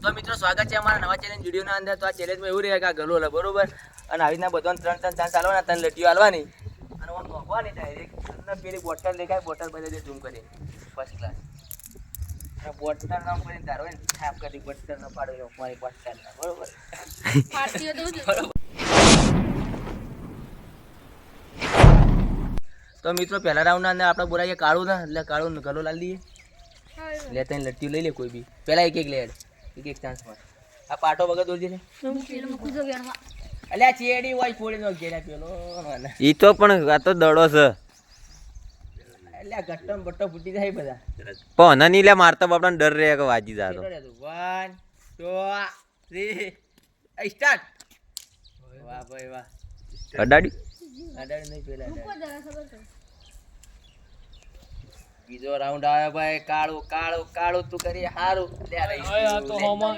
તો મિત્રો સ્વાગત છે અમારા નવા ચેલેન્જ વિડીયોના અંદર. તો આ ચેલેન્જમાં એવું રહે કે આ ગલો લે બરોબર, અને આવી રીતના બધાને 3 ચાન્સ આલવાના, 3 લટીઓ આલવાની, અને આમ નોખવાની ડાયરેક્ટ અંદર પેલી બોટલ દેખાય, બોટલ બધી ઝૂમ કરી ફર્સ્ટ ક્લાસ. અને બોટલ નામ કરીને ધારો ને છાપ કરી બોટલ ન પાડો મારી બોટલ ના બરોબર. તો મિત્રો પહેલા રાઉન્ડ ના અંદર આપણે બોલાવીએ કાળું ના, એટલે કાળું ગલો લાલ દઈએ. લે તને લટ્ટી લઈ લે કોઈ બી, પેલા એક લે, એક ચાન્સમાં. આ પાટો વગર દોરજે ને. અલ્યા ચેડી હોય ફોડી નો ઘેરા પેલો ઈ તો પણ આ તો દડો છે. અલ્યા ગટ્ટો બટ્ટો ફૂટી જાય બધા. પણ નહીં લે મારતા બાપડાને ડર રહે કે વાજી જાતો. 1 2 3 સ્ટાર્ટ. વાહ ભાઈ વાહ. અડાડી નહીં પેલા બીજો રાઉન્ડ આવે ભાઈ. કાળું કાળું કાળું તું કરી હારું. તો હોમાં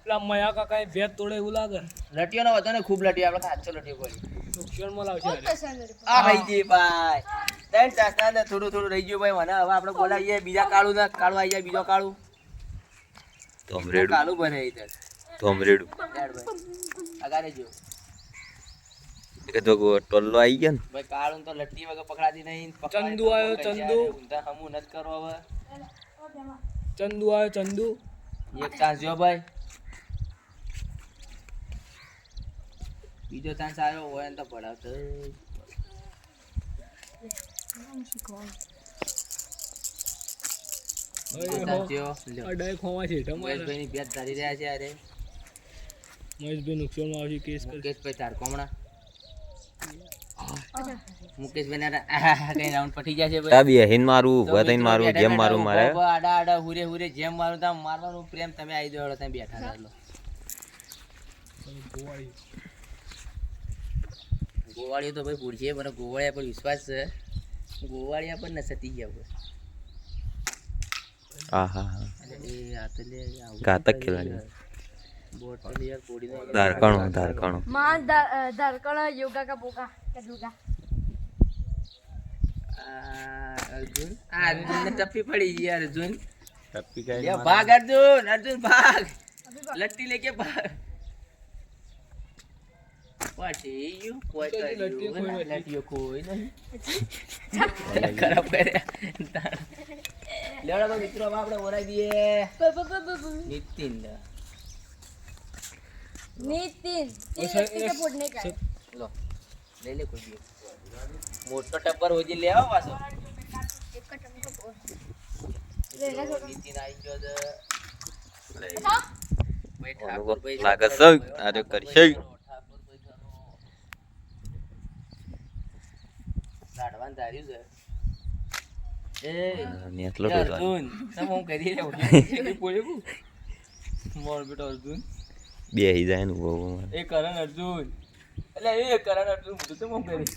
પેલા મયા કાકાએ ભેદ તોડે એવું લાગે. લટીઓ નો હતો ને, ખૂબ લટીઓ આપણે હાથસો લટીઓ પડી. નુકસાનમાં લાવશે આ રહી ગઈ ભાઈ. ત્રણ ચાસ્તા ને થોડું થોડું રહી ગયું ભાઈ. મને હવે આપણે બોલાવીએ બીજા કાળું ના. કાળું આવી જાય બીજો કાળું. તોમરેડું કાળું બને ઇધર. તોમરેડું અગારે જો કે તો ટોલ્લો આવી ગયા ને ભાઈ. કાળું તો લટ્ટી વગર પકડાતી નહીં. ચંદુ આવ્યો, ચંદુ. ઊંધા હમું નત કરો હવે. ચંદુ આવ્યો, ચંદુ. એક ચાન્સ જો ભાઈ. બીજો ચાન્સ આવ્યો હોય ને તો પડાવતો. અડાય ખોવા છે મહેશભાઈ ની ભેટ ધારી રહ્યા છે. અરે મહેશભાઈ નુકસાનમાં આવશે કેસ કરે. મુકેશભાઈ તાર કોમણા. મુકેશભાઈ ના કઈ રાઉન્ડ પટી ગયા છે ભાઈ. તાબી હિન મારું ઉભા થઈને મારું જેમ મારું મારે આડા આડા હુરે હુરે જેમ મારું તામ મારવાનું. પ્રેમ તમે આવી દો તમે બેઠા ચાલો. ગોવાળીઓ તો ભાઈ પૂછીએ, મને ગોવાળિયા પર વિશ્વાસ છે. ગોવાળિયા પર ન સતી ગયા ભાઈ. આહા એ આ તો લે ઘાતક ખેલાડી. બોટલ યાર પોડી દે. ધારકણો मां धड़कन योगा का बोका का दूगा અર્જુન આ અર્જુન ને ટપ્પી પડી ગઈ અર્જુન. ટપ્પી લે ભાગ અર્જુન, અર્જુન ભાગ. લટ્ટી લેકે ભાગ. પાટી યુ કોઈ કર્યું લટ્ટીઓ કોઈ નહીં. ખરાબ કર્યા. લેવડા તો મિત્રો હવે આપણે ઓરાઈ દઈએ નીતિન. नितिन तीन व्यक्ति का फोड़ने का है। લો લઈ લે કોઈ બી. મોટો ટબ્બર હોજી લે આવો પાછો. एक का टम्पो फोड़ નીતિન આવી ગયો છે. अच्छा ભાઈ ઠાકોર ભાઈ લાગે છે આરે કરશે. લાડવાન ધાર્યું છે. એ નેટલો અર્જુન તમે હું કરી રહ્યો પોળ્યું મોર બેટો અર્જુન. બે હી જાય ને બહુ એ કરણ અર્જુન એટલે એ કરણ અર્જુન બધું તો હું કરી.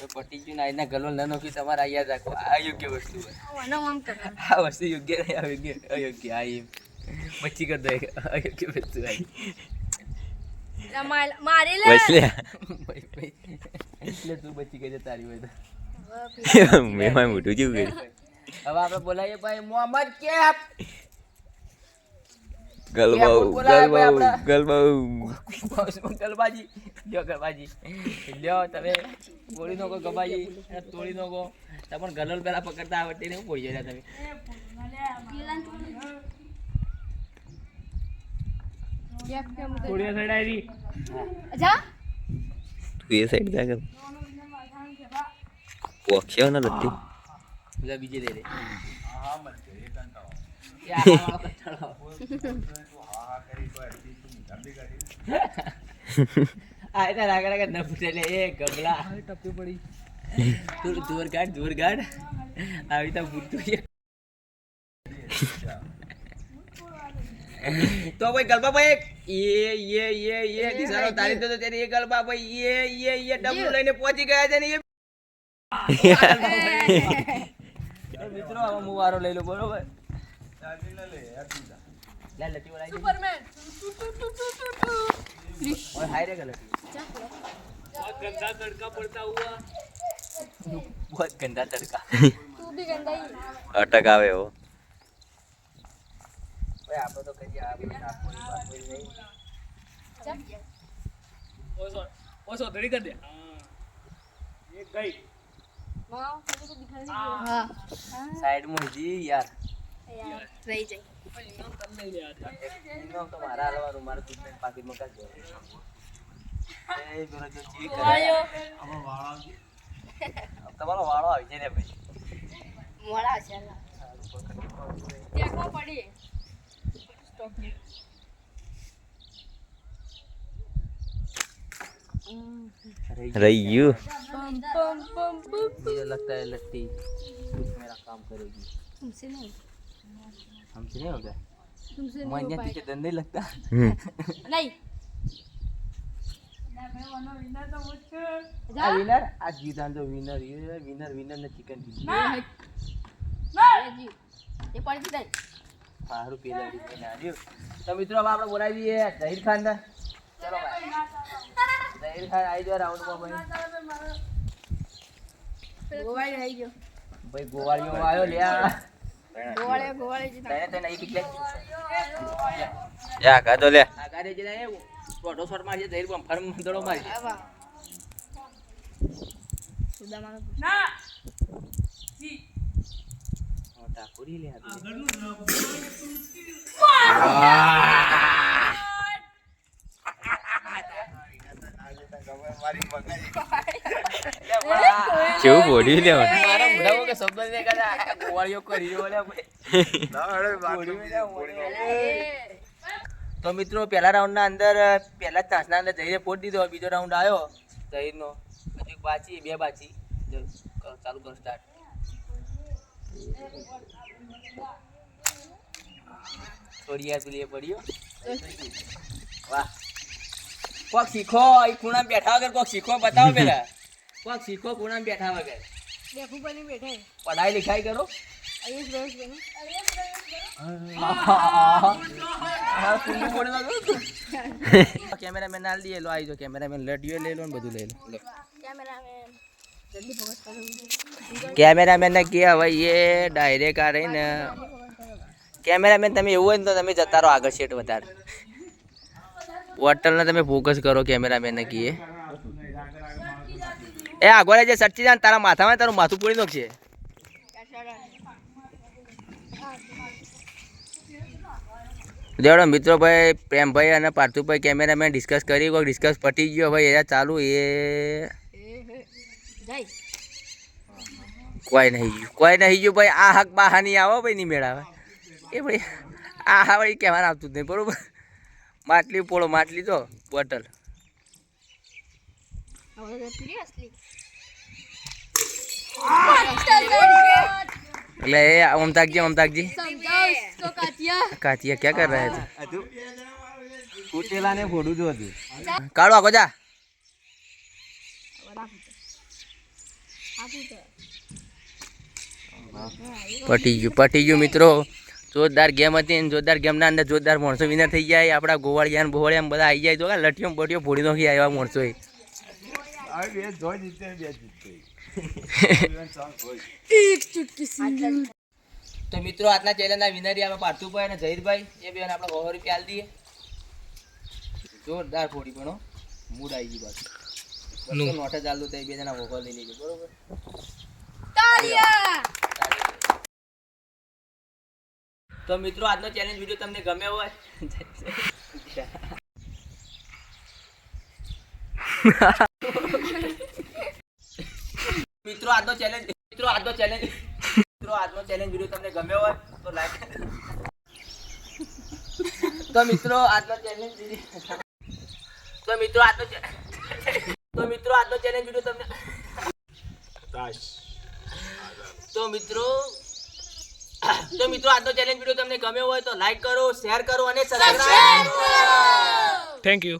એ પટી ગયું ના એના ગલો ન નોખી તમારે આ યાદ રાખો. આ યોગ્ય વસ્તુ હોય. वाना हम कर આ વસ્તુ યોગ્ય નહીં. અયોગ્ય અયોગ્ય આ એમ બચી કર દે. અયોગ્ય વસ્તુ આવી मारे ले વસલે એટલે તું બચી ગઈ છે તારી હોય તો. મેં માય મોટું જેવું કર્યું. હવે આપણે બોલાવીએ ભાઈ મોહમ્મદ કેપ. ગલબાઉ ગલબાજી લ્યો ગલબાજી લ્યો તમે ગોળી નો ગબાજી તોડી નો તમને ગલલ પેલા પકડતા આવડતી નહીં. પોઈ જાય તમે. થોડી સાઈડ આવી. अच्छा તું એ સાઈડ જા કર પોખ્યો ને લટ્ટી બીજા બીજે દે દે. આ એના રાગા રાગા ન ફૂટે લે. એ ગમલા ટપ્પી પડી. તું દૂર ગાડ આવી તો ફૂટતું છે. તો ભાઈ ગલબા ભાઈ એ દિશાનો તારી તો તેરી એ ગલબા ભાઈ એ ડબલું લઈને પહોંચી ગયા છે ને. એ મિત્રો હવે હું વારો લઈ લો બરોબર. લે લટી વળાઈ દે. सुपरमैन ઓય હાય રે ગલટી. बहुत गंदा तड़का पड़ता हुआ. बहुत गंदा तड़का. तू भी गंदा ही અટક આવે એવો. ભાઈ આપણે તો કહીએ આ બધું નાખવું નહીં. જા. ઓછો ધડી કરી દે હા એક ગઈ માં પેલું તો દિખાઈ નહીં. હા. સાઈડમાં જી યાર. યાર રહી જાય. તમને લે આ એનો તો મારા હાલવાનું મારે દૂધને પાકીટમાં કાઢી દેવાનું. એ પેલો જો ચીક કરે. વાળ્યો. તમારો વાળો આવી જાય ને ભાઈ. મોડા છે લા. દેખો પડી. સ્ટોપ ની. રહી ગયું पम पम पम पम. मुझे लगता है लट्टी कुछ मेरा काम करेगी. तुमसे नहीं हमसे नहीं होगा. तुमसे नहीं मैं हो पीछे पाएगा. डर नहीं लगता. नहीं. આ વિનર આ જીતાન તો વિનર વિનર ને ચિકન કી ये जी. ये पड़ी नहीं. સારું પેલા દીને આડ્યો. તો મિત્રો હવે આપણે બોલાવી દઈએ ઝહીર ખાન ને. ચલો ભાઈ ઝહીર ખાન આવી જાવ રાઉન્ડ માં ભાઈ. गोवाड़ी रही जो. ભાઈ ગોવાળીઓ આવ્યો લે આ. गोवाड़ी जी. તને તને એક એટલે યા કાઢો લે આ ગાડી જઈને એ ફોટો શોટ મારી ઝહીર પર ફર્મ દડો મારી. अब सुधा मानो. ટાકુરી લે આ. કેવું બોડી લેવાનું મારા મોઢામાં કે શબ્દ નહીં કાઢા. ગોવાળીઓ કરી રહ્યો લે ભાઈ. તો મિત્રો પહેલા રાઉન્ડના અંદર પહેલા જ તાસના અંદર જઈને પોટ દીધો. બીજો રાઉન્ડ આવ્યો જહીરનો. હજી બાચી બે બાચી. ચાલુ કરો સ્ટાર્ટ. થોડી યાર પેલી એ પડ્યો. વાહ કોક શીખો. એ ખૂણામાં બેઠા વગર કોક શીખો બતાવો પેલા. કોક શીખો ખૂણામાં બેઠા વગર. देखो बनी बैठे. પઢાઈ લિખાઈ કરો. आयुष रोज बनो. કેમેરામેન ના લઈએ લો આવી જો. કેમેરામેન લડિયો લઈ લો ને બધું લઈ લો. कैमरा में जल्दी फोकस करो. કેમેરામેન ને કે હવે એ ડાયરેક્ટ આ રહી ને કેમેરામેન તમે એવું હોય ને તો તમે જતા રહો આગળ સેટ વધારે. હોટલને તમે ફોકસ કરો કેમેરામેન ને કહીએ. એ આગળ જે સચ્ચી જાય તારા માથામાં તારું માથું પૂરી નાખશે. જોડો મિત્રો ભાઈ પ્રેમભાઈ અને પાર્થુભાઈ કેમેરામેન ડિસ્કસ કરી કોઈ ડિસ્કસ પટી ગયો ભાઈ એના ચાલુ એ जाई. કોઈ નહીં ગયું ભાઈ. આ હક બહાર નહીં આવો ભાઈ નહીં મેળાવે એ ભાઈ. આ હા ભાઈ કહેવાનું આવતું જ નહીં બરોબર. માટલી પોળો માટલી તો બોટલ. और सीरियसली. એટલે એ ઓમતાકજી समझाओ इसको कातिया. કાતિયા ક્યાં કર રહે છે. કુટેલા ને ફોડું જો હતું. કાઢો આખો જા. પટી ગયું મિત્રો. જોરદાર ગેમ હતી ને જોરદાર ગેમના અંદર જોરદાર માણસો વિનર થઈ જાય. આપણા ગોવાળિયા બોવાળિયા બધા આવી જાય. તો લઠીઓ બટીઓ ફોડી નાખી આવ્યા માણસો. एक चुटकी सी. તો મિત્રો આજના ચેલેન્જના વિનર આપણે પાર્થુભાઈ અને ઝહીરભાઈ એ બેન આપણે 100 રૂપિયા આલી દઈએ. જોરદાર ફોડી પણ મૂડ આવી ગઈ બાજુ. બસો નોટ ચાલુ તો એ બે જણા 100 લઈ લેજો બરોબર. तालिया. તો મિત્રો આજનો ચેલેન્જ વિડીયો તમને ગમ્યો હોય મિત્રો આજનો ચેલેન્જ વિડીયો તમને ગમ્યો હોય તો લાઈક. તો મિત્રો આજનો ચેલેન્જ વિડીયો તમને આજનો ચેલેન્જ વિડીયો તમને ગમ્યો હોય તો લાઈક કરો, શેર કરો અને સબસ્ક્રાઇબ કરો. Thank you.